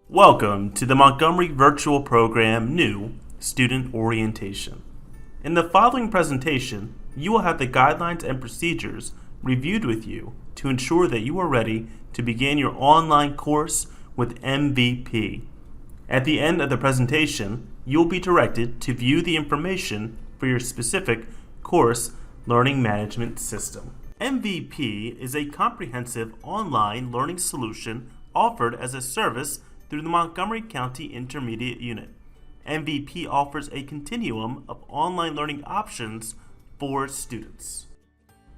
Welcome to the Montgomery Virtual Program New Student Orientation. In the following presentation, you will have the guidelines and procedures reviewed with you to ensure that you are ready to begin your online course with MVP. At the end of the presentation, you will be directed to view the information for your specific course learning management system. MVP is a comprehensive online learning solution offered as a service through the Montgomery County Intermediate Unit. MVP offers a continuum of online learning options for students.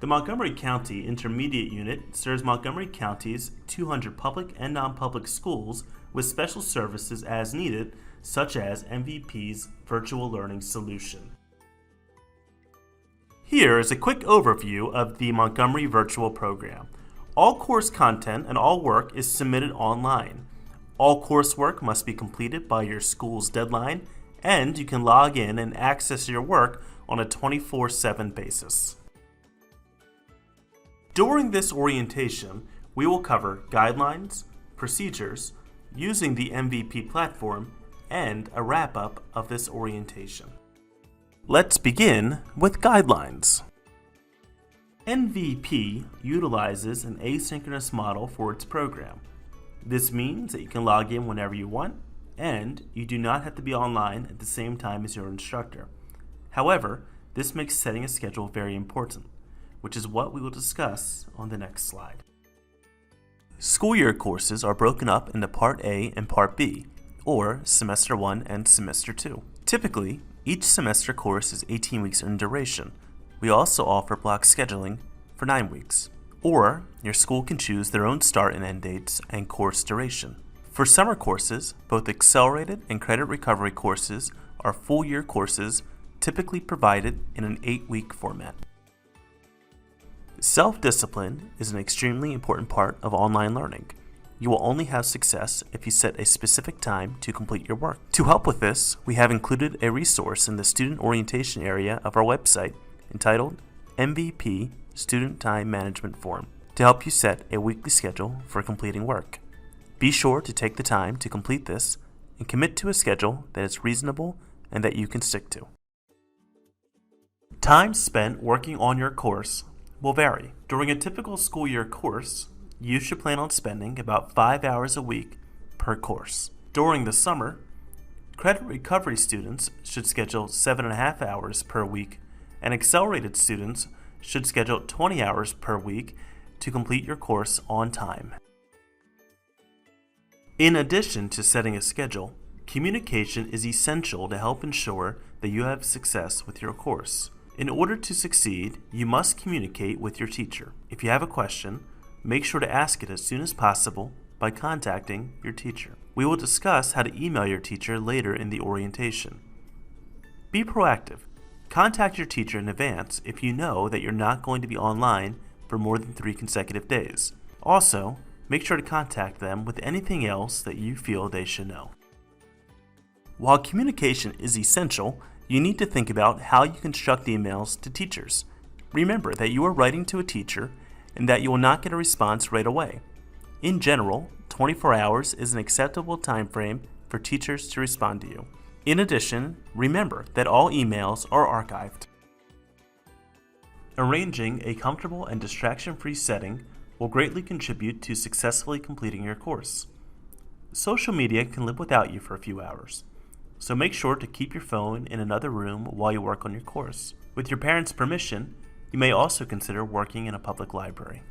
The Montgomery County Intermediate Unit serves Montgomery County's 200 public and non-public schools with special services as needed, such as MVP's virtual learning solution. Here is a quick overview of the Montgomery Virtual Program. All course content and all work is submitted online. All coursework must be completed by your school's deadline, and you can log in and access your work on a 24/7 basis. During this orientation, we will cover guidelines, procedures, using the MVP platform, and a wrap-up of this orientation. Let's begin with guidelines. MVP utilizes an asynchronous model for its program. This means that you can log in whenever you want, and you do not have to be online at the same time as your instructor. However, this makes setting a schedule very important, which is what we will discuss on the next slide. School year courses are broken up into Part A and Part B, or Semester 1 and Semester 2. Typically, each semester course is 18 weeks in duration. We also offer block scheduling for 9 weeks. Or, your school can choose their own start and end dates and course duration. For summer courses, both accelerated and credit recovery courses are full year courses typically provided in an 8-week format. Self-discipline is an extremely important part of online learning. You will only have success if you set a specific time to complete your work. To help with this, we have included a resource in the student orientation area of our website entitled MVP Student Time Management Form to help you set a weekly schedule for completing work. Be sure to take the time to complete this and commit to a schedule that is reasonable and that you can stick to. Time spent working on your course will vary. During a typical school year course, you should plan on spending about 5 hours a week per course. During the summer, credit recovery students should schedule 7.5 hours per week, and accelerated students should schedule 20 hours per week to complete your course on time. In addition to setting a schedule, communication is essential to help ensure that you have success with your course. In order to succeed, you must communicate with your teacher. If you have a question, make sure to ask it as soon as possible by contacting your teacher. We will discuss how to email your teacher later in the orientation. Be proactive. Contact your teacher in advance if you know that you're not going to be online for more than 3 consecutive days. Also, make sure to contact them with anything else that you feel they should know. While communication is essential, you need to think about how you construct emails to teachers. Remember that you are writing to a teacher and that you will not get a response right away. In general, 24 hours is an acceptable time frame for teachers to respond to you. In addition, remember that all emails are archived. Arranging a comfortable and distraction-free setting will greatly contribute to successfully completing your course. Social media can live without you for a few hours, so make sure to keep your phone in another room while you work on your course. With your parents' permission, you may also consider working in a public library.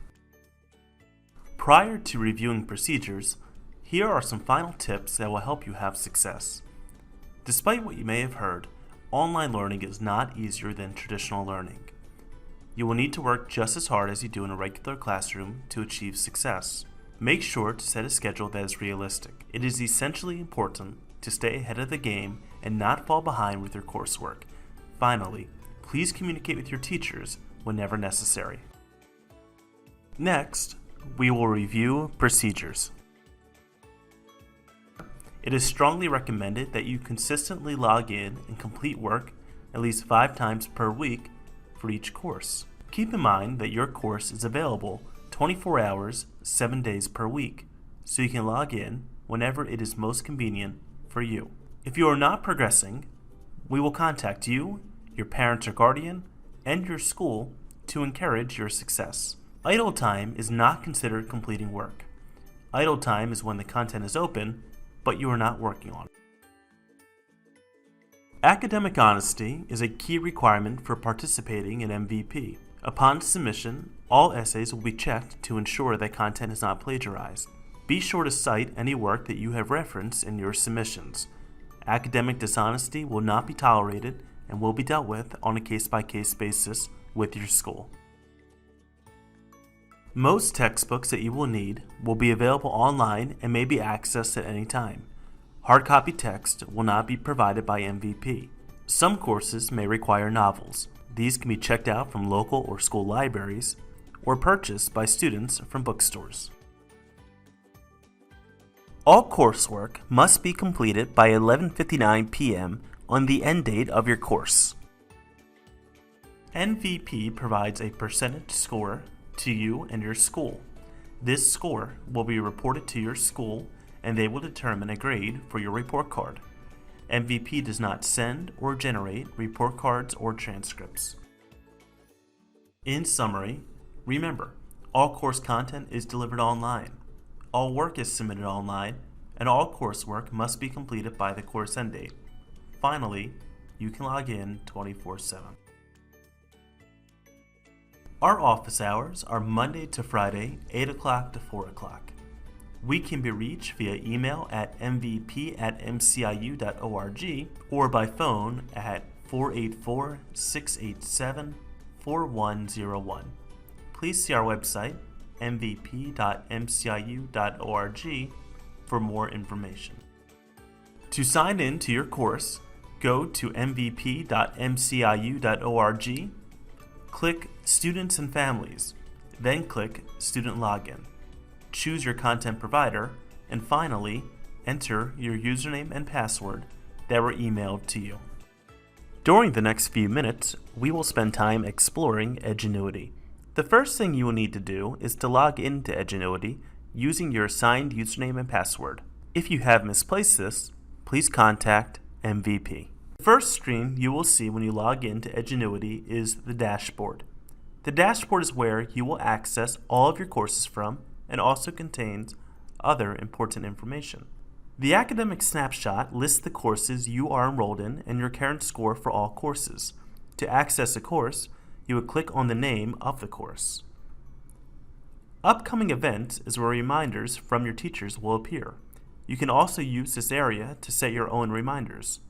Prior to reviewing procedures, here are some final tips that will help you have success. Despite what you may have heard, online learning is not easier than traditional learning. You will need to work just as hard as you do in a regular classroom to achieve success. Make sure to set a schedule that is realistic. It is essentially important to stay ahead of the game and not fall behind with your coursework. Finally, please communicate with your teachers whenever necessary. Next, we will review procedures. It is strongly recommended that you consistently log in and complete work at least 5 times per week for each course. Keep in mind that your course is available 24 hours, 7 days per week, so you can log in whenever it is most convenient for you. If you are not progressing, we will contact you, your parents or guardian, and your school to encourage your success. Idle time is not considered completing work. Idle time is when the content is open, but you are not working on it. Academic honesty is a key requirement for participating in MVP. Upon submission, all essays will be checked to ensure that content is not plagiarized. Be sure to cite any work that you have referenced in your submissions. Academic dishonesty will not be tolerated and will be dealt with on a case-by-case basis with your school. Most textbooks that you will need will be available online and may be accessed at any time. Hard copy text will not be provided by MVP. Some courses may require novels. These can be checked out from local or school libraries or purchased by students from bookstores. All coursework must be completed by 11:59 p.m. on the end date of your course. MVP provides a percentage score to you and your school. This score will be reported to your school and they will determine a grade for your report card. MVP does not send or generate report cards or transcripts. In summary, remember, all course content is delivered online, all work is submitted online, and all coursework must be completed by the course end date. Finally, you can log in 24/7. Our office hours are Monday to Friday, 8 o'clock to 4 o'clock. We can be reached via email at mvp@mciu.org or by phone at 484-687-4101. Please see our website, mvp.mciu.org, for more information. To sign in to your course, go to mvp.mciu.org, click Students and Families, then click Student Login. Choose your content provider, and finally, enter your username and password that were emailed to you. During the next few minutes, we will spend time exploring Edgenuity. The first thing you will need to do is to log into Edgenuity using your assigned username and password. If you have misplaced this, please contact MVP. The first screen you will see when you log into Edgenuity is the dashboard. The dashboard is where you will access all of your courses from and also contains other important information. The academic snapshot lists the courses you are enrolled in and your current score for all courses. To access a course, you would click on the name of the course. Upcoming events is where reminders from your teachers will appear. You can also use this area to set your own reminders.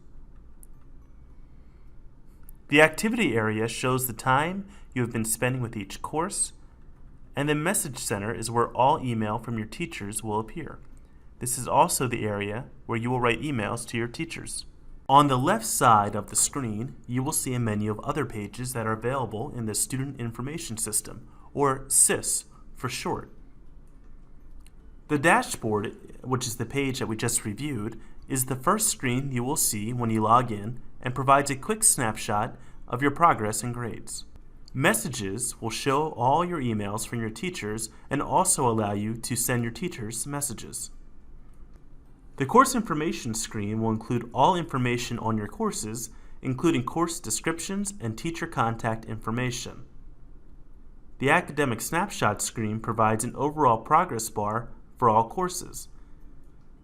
The activity area shows the time you have been spending with each course, and the message center is where all email from your teachers will appear. This is also the area where you will write emails to your teachers. On the left side of the screen, you will see a menu of other pages that are available in the Student Information System, or SIS for short. The dashboard, which is the page that we just reviewed, is the first screen you will see when you log in and provides a quick snapshot of your progress and grades. Messages will show all your emails from your teachers and also allow you to send your teachers messages. The course information screen will include all information on your courses, including course descriptions and teacher contact information. The academic snapshot screen provides an overall progress bar for all courses.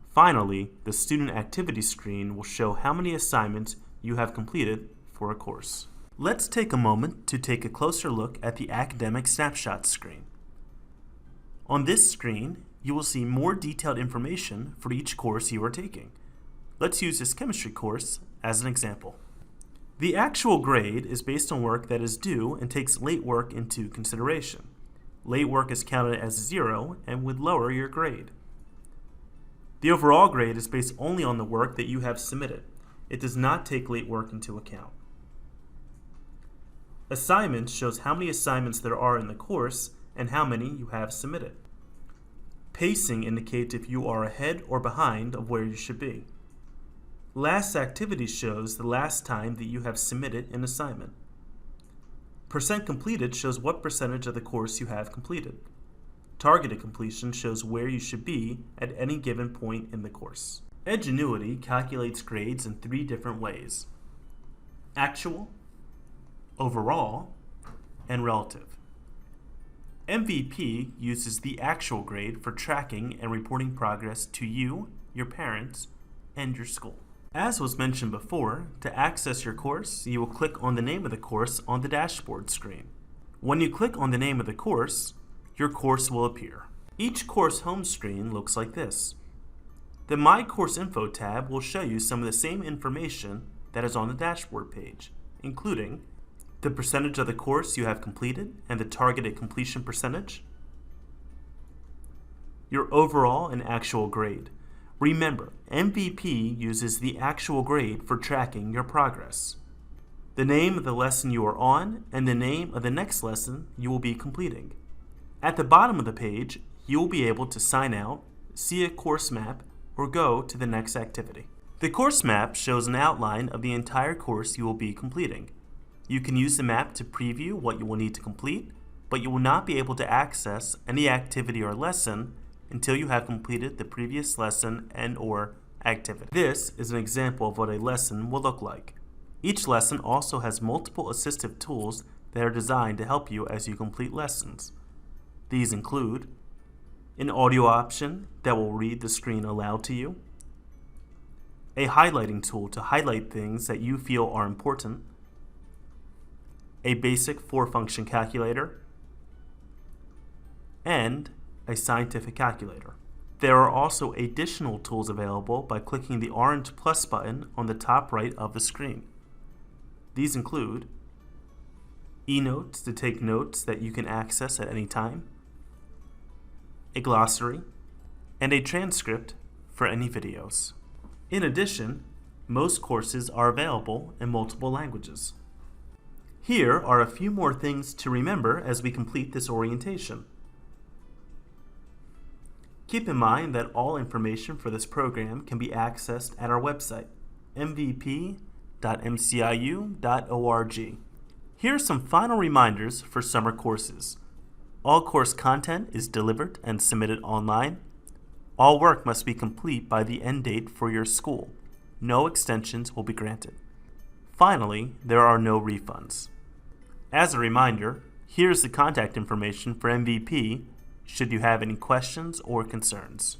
Finally, the student activity screen will show how many assignments you have completed for a course. Let's take a moment to take a closer look at the academic snapshot screen. On this screen, you will see more detailed information for each course you are taking. Let's use this chemistry course as an example. The actual grade is based on work that is due and takes late work into consideration. Late work is counted as 0 and would lower your grade. The overall grade is based only on the work that you have submitted. It does not take late work into account. Assignments shows how many assignments there are in the course and how many you have submitted. Pacing indicates if you are ahead or behind of where you should be. Last activity shows the last time that you have submitted an assignment. Percent completed shows what percentage of the course you have completed. Targeted completion shows where you should be at any given point in the course. Edgenuity calculates grades in 3 different ways: actual, overall, and relative. MVP uses the actual grade for tracking and reporting progress to you, your parents, and your school. As was mentioned before, to access your course, you will click on the name of the course on the dashboard screen. When you click on the name of the course, your course will appear. Each course home screen looks like this. The My Course Info tab will show you some of the same information that is on the dashboard page, including the percentage of the course you have completed and the targeted completion percentage, your overall and actual grade. Remember, MVP uses the actual grade for tracking your progress, the name of the lesson you are on, and the name of the next lesson you will be completing. At the bottom of the page, you will be able to sign out, see a course map, or go to the next activity. The course map shows an outline of the entire course you will be completing. You can use the map to preview what you will need to complete, but you will not be able to access any activity or lesson until you have completed the previous lesson and/or activity. This is an example of what a lesson will look like. Each lesson also has multiple assistive tools that are designed to help you as you complete lessons. These include an audio option that will read the screen aloud to you, a highlighting tool to highlight things that you feel are important, a basic 4-function calculator, and a scientific calculator. There are also additional tools available by clicking the orange plus button on the top right of the screen. These include eNotes to take notes that you can access at any time, a glossary, and a transcript for any videos. In addition, most courses are available in multiple languages. Here are a few more things to remember as we complete this orientation. Keep in mind that all information for this program can be accessed at our website, mvp.mciu.org. Here are some final reminders for summer courses. All course content is delivered and submitted online. All work must be complete by the end date for your school. No extensions will be granted. Finally, there are no refunds. As a reminder, here's the contact information for MVP should you have any questions or concerns.